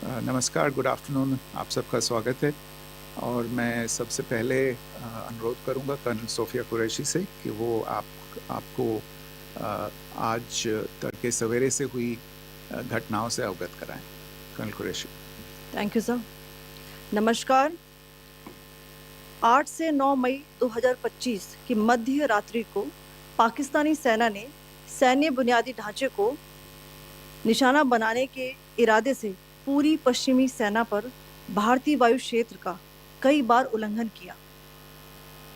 नमस्कार, good afternoon, आप सबका स्वागत है। और मैं सबसे पहले अनुरोध करूंगा कर्नल सोफिया कुरैशी से कि वो आपको आज तड़के सवेरे से हुई घटनाओं से अवगत कराएं। Colonel Qureshi. Thank you sir. नमस्कार। 8 से 9 मई 2025 की मध्य रात्रि को पाकिस्तानी सेना ने सैन्य बुनियादी ढांचे को निशाना बनाने के इरादे से पूरी पश्चिमी सेना पर भारतीय वायु क्षेत्र का कई बार उल्लंघन किया।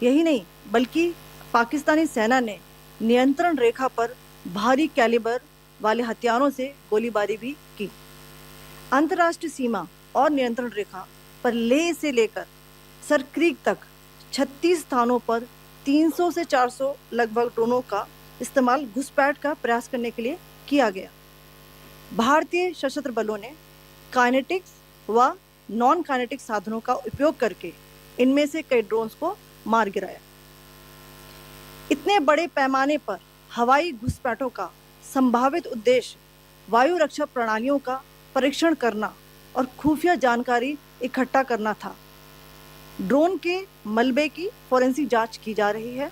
यही नहीं बल्कि पाकिस्तानी सेना ने नियंत्रण रेखा पर भारी कैलिबर वाले हथियारों से गोलीबारी भी की। अंतर्राष्ट्रीय सीमा और नियंत्रण रेखा पर लेह से लेकर सरक्रीक तक 36 स्थानों पर 300 से 400 लगभग ड्रोनों का इस्तेमाल घुसपैठ का प्रयास करने के लिए किया गया। भारतीय सशस्त्र बलों ने काइनेटिक्स व नॉन काइनेटिक साधनों का उपयोग करके इनमें से कई ड्रोन्स को मार गिराया। इतने बड़े पैमाने पर हवाई घुसपैठों का संभावित उद्देश्य वायु रक्षा प्रणालियों का परीक्षण करना और खुफिया जानकारी इकट्ठा करना था। ड्रोन के मलबे की फोरेंसिक जांच की जा रही है।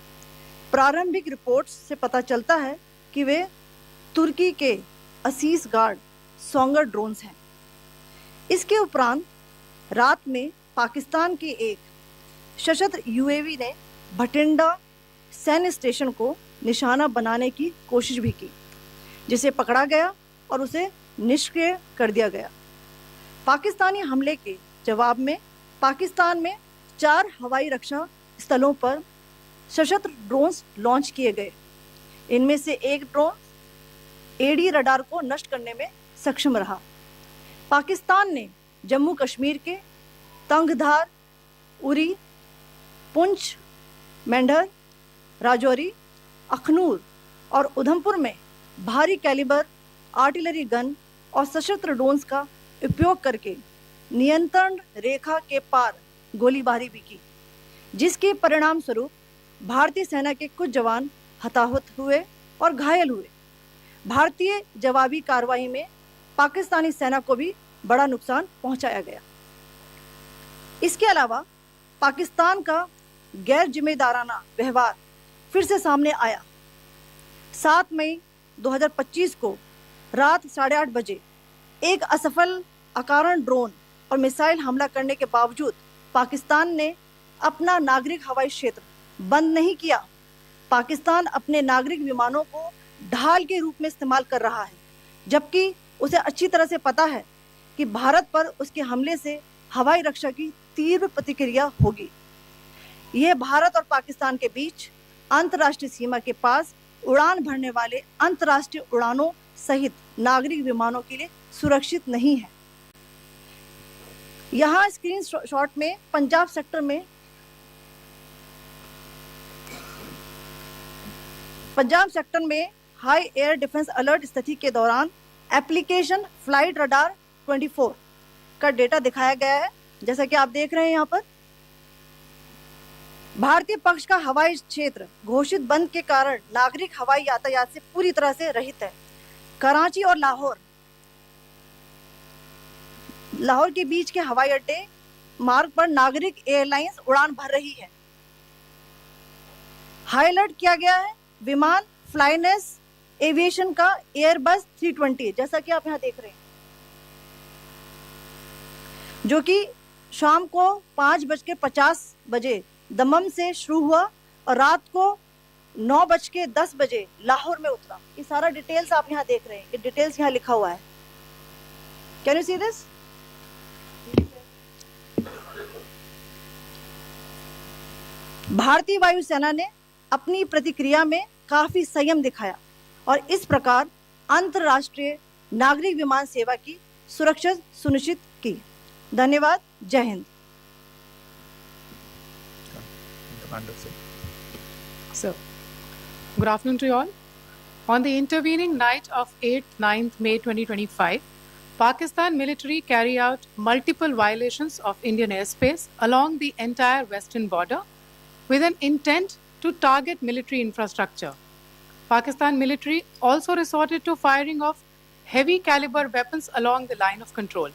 प्रारंभिक रिपोर्ट्स से पता चलता है कि वे तुर्की के असीस गार्ड सोंगर ड्रोन्स हैं। इसके उपरांत रात में पाकिस्तान के एक सशस्त्र यूएवी ने भटिंडा सैन्य स्टेशन को निशाना बनाने की कोशिश भी की, जिसे पकड़ा गया और उसे निष्क्रिय कर दिया गया। पाकिस्तानी हमले के जवाब में पाकिस्तान में 4 हवाई रक्षा स्थलों पर सशस्त्र ड्रोन्स लॉन्च किए गए। इनमें से एक ड्रोन एडी रडार को नष्ट करने में सक्षम रहा। पाकिस्तान ने जम्मू कश्मीर के तंगधार, उरी, पुंछ, मेंढर, राजौरी, अखनूर और उधमपुर में भारी कैलिबर आर्टिलरी गन और सशस्त्र ड्रोन्स का उपयोग करके नियंत्रण रेखा के पार गोलीबारी भी की, जिसके परिणाम स्वरूप भारतीय सेना के कुछ जवान हताहत हुए और घायल हुए। भारतीय जवाबी कार्रवाई में पाकिस्तानी सेना को भी बड़ा नुकसान पहुंचाया गया। इसके अलावा पाकिस्तान का गैर जिम्मेदाराना व्यवहार फिर से सामने आया। 7 मई 2025 को रात 8:30 बजे एक असफल अकारण ड्रोन और मिसाइल हमला करने के बावजूद पाकिस्तान ने अपना नागरिक हवाई क्षेत्र बंद नहीं किया। पाकिस्तान अपने नागरिक विमानों को ढाल के रूप में इस्तेमाल कर रहा है, जबकि उसे अच्छी तरह से पता है कि भारत पर उसके हमले से हवाई रक्षा की तीव्र प्रतिक्रिया होगी। यह भारत और पाकिस्तान के बीच अंतर्राष्ट्रीय सीमा के पास उड़ान भरने वाले अंतर्राष्ट्रीय उड़ानों सहित नागरिक विमानों के लिए सुरक्षित नहीं है। यहाँ स्क्रीन शॉट में पंजाब सेक्टर में हाई एयर डिफेंस अलर्ट स्थिति के दौरान एप्लीकेशन फ्लाइट रडार 24 का डेटा दिखाया गया है। जैसा कि आप देख रहे हैं यहाँ पर भारतीय पक्ष का हवाई क्षेत्र घोषित बंद के कारण नागरिक हवाई यातायात से पूरी तरह से रहित है। कराची और लाहौर के बीच के हवाई अड्डे मार्ग पर नागरिक एयरलाइंस उड़ान भर रही है। हाई अलर्ट किया गया है विमान फ्लाइनेस एविएशन का एयरबस 320, जैसा कि आप यहाँ देख रहे हैं, जो कि शाम को 5:50 बजे दमम से शुरू हुआ और रात को 9:10 बजे लाहौर में उतरा। ये सारा डिटेल्स आप यहाँ देख रहे हैं। ये डिटेल्स यहाँ लिखा हुआ है। Can you see this? भारतीय वायुसेना ने अपनी प्रतिक्रिया में काफी संयम दिखाया और इस प्रकार अंतरराष्ट्रीय नागरिक विमान सेवा की सुरक्षा सुनिश्चित की। धन्यवाद। जय Hind. So, good afternoon to you all. On the intervening night of 8th-9th May 2025, Pakistan military carried out multiple violations of Indian airspace along the entire western border with an intent to target military infrastructure. Pakistan military also resorted to firing of heavy caliber weapons along the line of control.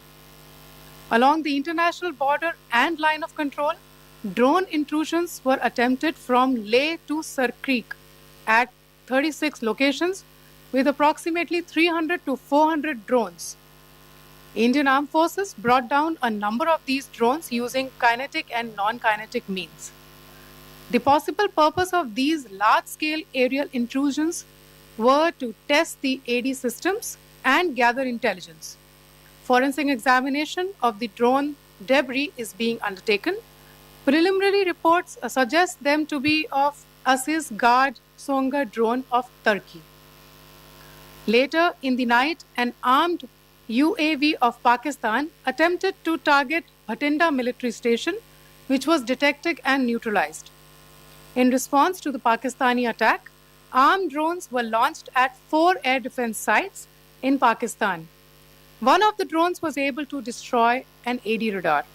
Along the international border and line of control, drone intrusions were attempted from Leh to Sir Creek at 36 locations with approximately 300 to 400 drones. Indian Armed Forces brought down a number of these drones using kinetic and non-kinetic means. The possible purpose of these large-scale aerial intrusions were to test the AD systems and gather intelligence. Forensic examination of the drone debris is being undertaken. Preliminary reports suggest them to be of Aziz Guard Songa drone of Turkey. Later in the night, an armed UAV of Pakistan attempted to target Bhatinda military station, which was detected and neutralized. In response to the Pakistani attack, armed drones were launched at 4 air defense sites in Pakistan. One of the drones was able to destroy an AD radar.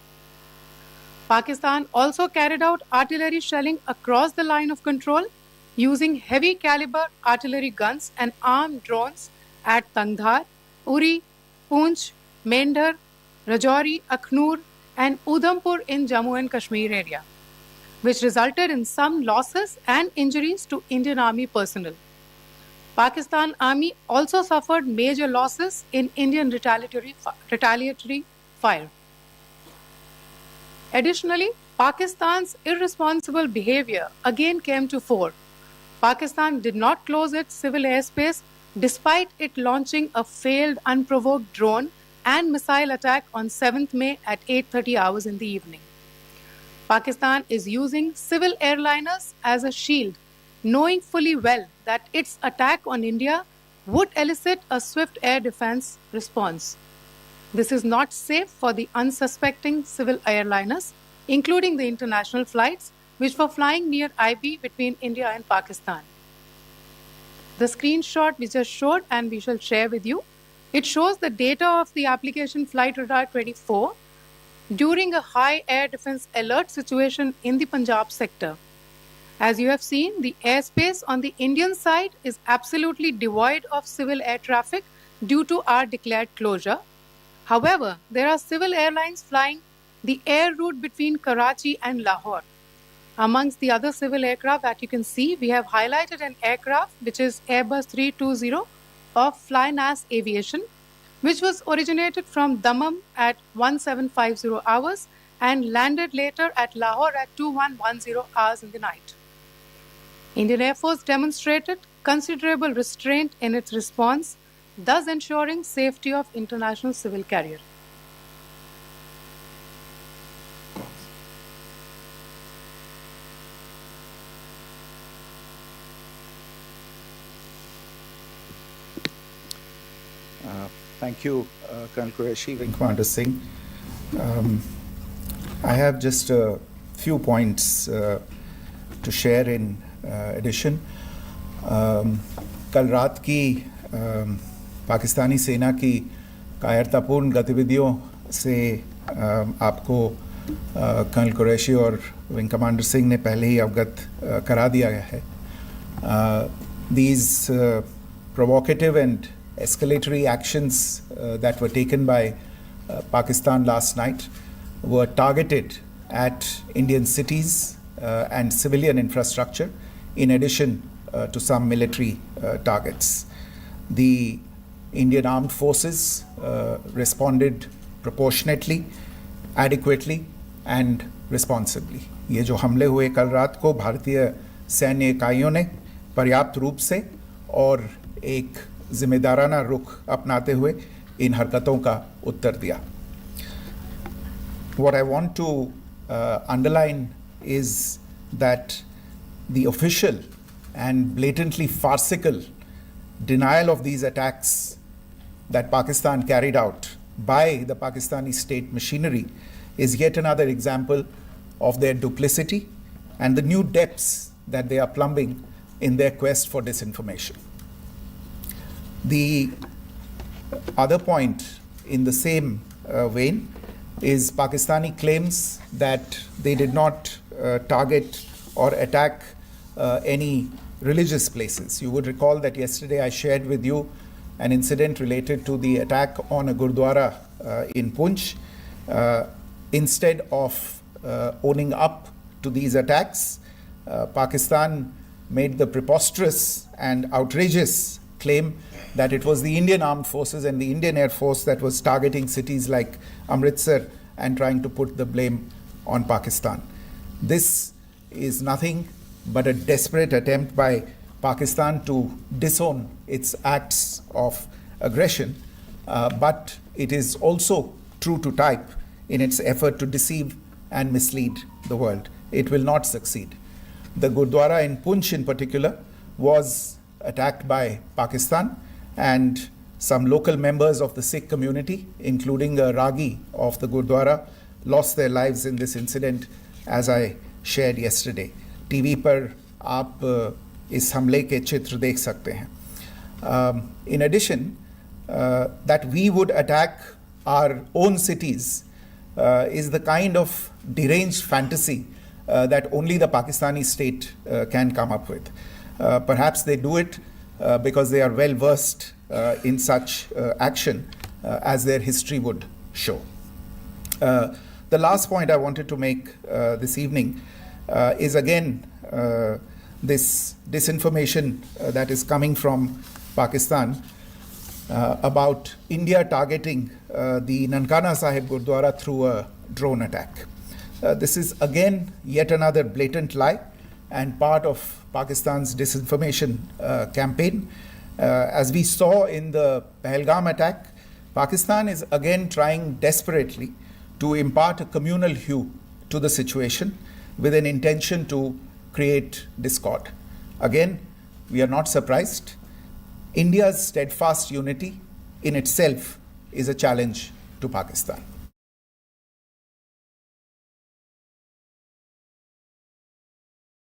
Pakistan also carried out artillery shelling across the line of control using heavy caliber artillery guns and armed drones at Tangdhar, Uri, Poonch, Mendhar, Rajouri, Akhnur, and Udhampur in Jammu and Kashmir area, which resulted in some losses and injuries to Indian Army personnel. Pakistan Army also suffered major losses in Indian retaliatory fire. Additionally, Pakistan's irresponsible behavior again came to fore. Pakistan did not close its civil airspace despite it launching a failed unprovoked drone and missile attack on 7th May at 8:30 hours in the evening. Pakistan is using civil airliners as a shield, knowing fully well that its attack on India would elicit a swift air defense response. This is not safe for the unsuspecting civil airliners, including the international flights, which were flying near IB between India and Pakistan. The screenshot we just showed and we shall share with you, it shows the data of the application Flight Radar 24 during a high air defense alert situation in the Punjab sector. As you have seen, the airspace on the Indian side is absolutely devoid of civil air traffic due to our declared closure. However, there are civil airlines flying the air route between Karachi and Lahore. Amongst the other civil aircraft that you can see, we have highlighted an aircraft which is Airbus 320 of Flynas Aviation, which was originated from Dammam at 1750 hours and landed later at Lahore at 2110 hours in the night. Indian Air Force demonstrated considerable restraint in its response, thus ensuring safety of international civil carrier. Thank you, Colonel Qureshi, Wing Commander Singh. I have just a few points to share in addition. कल रात की पाकिस्तानी सेना की कायरतापूर्ण गतिविधियों से आपको colonel Qureshi और विंग कमांडर सिंह ने पहले ही अवगत करा दिया गया है. These provocative and escalatory actions that were taken by Pakistan last night were targeted at Indian cities and civilian infrastructure, in addition to some military targets. The Indian Armed Forces responded proportionately, adequately and responsibly. ये जो हमले हुए कल रात को भारतीय सैन्य इकाइयों ने पर्याप्त रूप से और एक जिम्मेदाराना रुख अपनाते हुए इन हरकतों का उत्तर दिया. What I want to underline is that the official and blatantly farcical denial of these attacks that Pakistan carried out by the Pakistani state machinery is yet another example of their duplicity and the new depths that they are plumbing in their quest for disinformation. The other point in the same vein is Pakistani claims that they did not target or attack any religious places. You would recall that yesterday I shared with you an incident related to the attack on a Gurdwara in Poonch, Instead of owning up to these attacks, Pakistan made the preposterous and outrageous claim that it was the Indian Armed Forces and the Indian Air Force that was targeting cities like Amritsar and trying to put the blame on Pakistan. This is nothing but a desperate attempt by Pakistan to disown its acts of aggression, but it is also true to type in its effort to deceive and mislead the world. It will not succeed. The Gurdwara in Poonch in particular was attacked by Pakistan, and some local members of the Sikh community, including a Ragi of the Gurdwara, lost their lives in this incident, as I shared yesterday. TV पर आप इस हमले के चित्र देख सकते हैं. In addition, that we would attack our own cities is the kind of deranged fantasy that only the Pakistani state can come up with. Perhaps they do it because they are well versed in such action, as their history would show. The last point I wanted to make this evening is again this disinformation that is coming from Pakistan about India targeting the Nankana Sahib Gurdwara through a drone attack. This is again yet another blatant lie and part of Pakistan's disinformation campaign. As we saw in the Pahalgam attack, Pakistan is again trying desperately to impart a communal hue to the situation with an intention to create discord. Again, we are not surprised. India's steadfast unity in itself is a challenge to Pakistan.